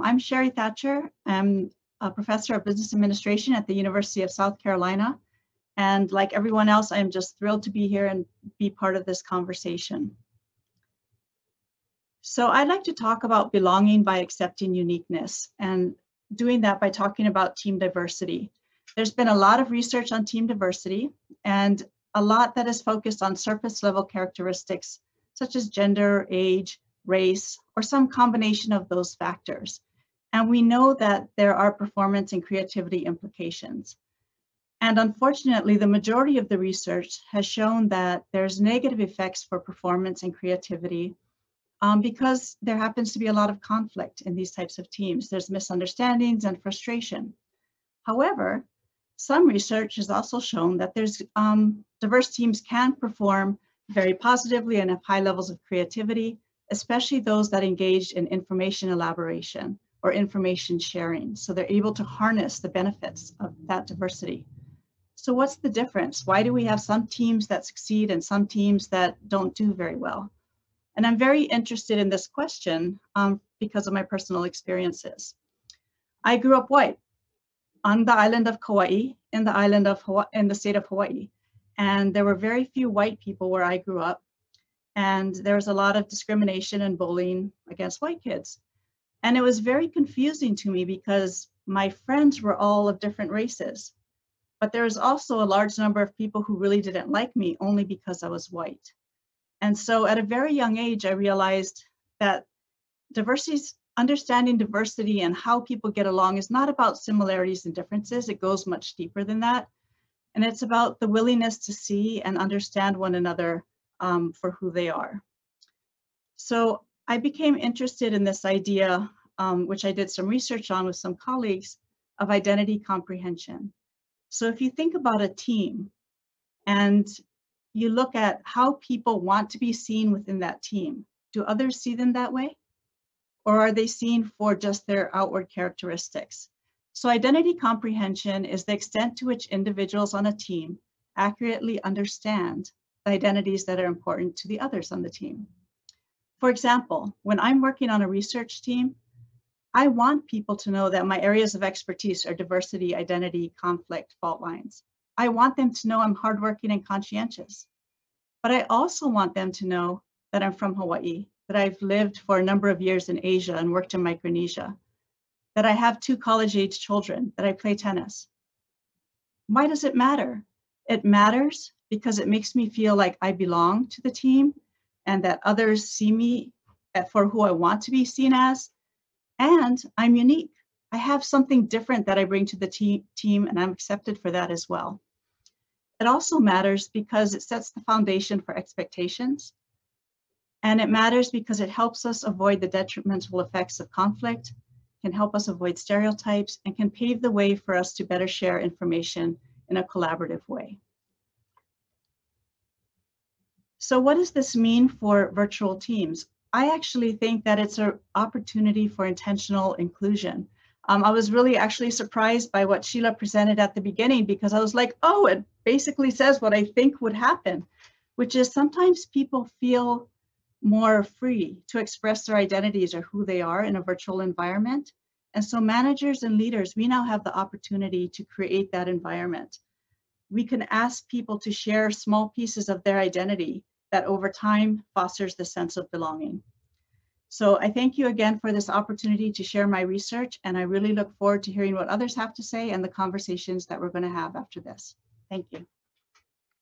I'm Sherry Thatcher. I'm a professor of business administration at the University of South Carolina. And like everyone else, I'm just thrilled to be here and be part of this conversation. So I'd like to talk about belonging by accepting uniqueness, and doing that by talking about team diversity. There's been a lot of research on team diversity and a lot that is focused on surface level characteristics such as gender, age, race, or some combination of those factors. And we know that there are performance and creativity implications. And unfortunately, the majority of the research has shown that there's negative effects for performance and creativity because there happens to be a lot of conflict in these types of teams. There's misunderstandings and frustration. However, some research has also shown that there's diverse teams can perform very positively and have high levels of creativity, especially those that engage in information elaboration or information sharing. So they're able to harness the benefits of that diversity. So what's the difference? Why do we have some teams that succeed and some teams that don't do very well? And I'm very interested in this question because of my personal experiences. I grew up white on the island of Kauai, in the state of Hawaii. And there were very few white people where I grew up. And there was a lot of discrimination and bullying against white kids. And it was very confusing to me because my friends were all of different races. But there was also a large number of people who really didn't like me only because I was white. And so at a very young age, I realized that understanding diversity and how people get along is not about similarities and differences. It goes much deeper than that. And it's about the willingness to see and understand one another for who they are. So I became interested in this idea, which I did some research on with some colleagues, of identity comprehension. So if you think about a team and you look at how people want to be seen within that team, do others see them that way? Or are they seen for just their outward characteristics? So identity comprehension is the extent to which individuals on a team accurately understand the identities that are important to the others on the team. For example, when I'm working on a research team, I want people to know that my areas of expertise are diversity, identity, conflict, fault lines. I want them to know I'm hardworking and conscientious. But I also want them to know that I'm from Hawaii, that I've lived for a number of years in Asia and worked in Micronesia, that I have 2 college-age children, that I play tennis. Why does it matter? It matters because it makes me feel like I belong to the team and that others see me for who I want to be seen as, and I'm unique. I have something different that I bring to the team, and I'm accepted for that as well. It also matters because it sets the foundation for expectations. And it matters because it helps us avoid the detrimental effects of conflict, can help us avoid stereotypes, and can pave the way for us to better share information in a collaborative way. So what does this mean for virtual teams? I actually think that it's an opportunity for intentional inclusion. I was really actually surprised by what Sheila presented at the beginning, because I was like, oh, it basically says what I think would happen, which is sometimes people feel more free to express their identities or who they are in a virtual environment. And so managers and leaders, we now have the opportunity to create that environment. We can ask people to share small pieces of their identity that over time fosters the sense of belonging. So I thank you again for this opportunity to share my research, and I really look forward to hearing what others have to say and the conversations that we're going to have after this. Thank you.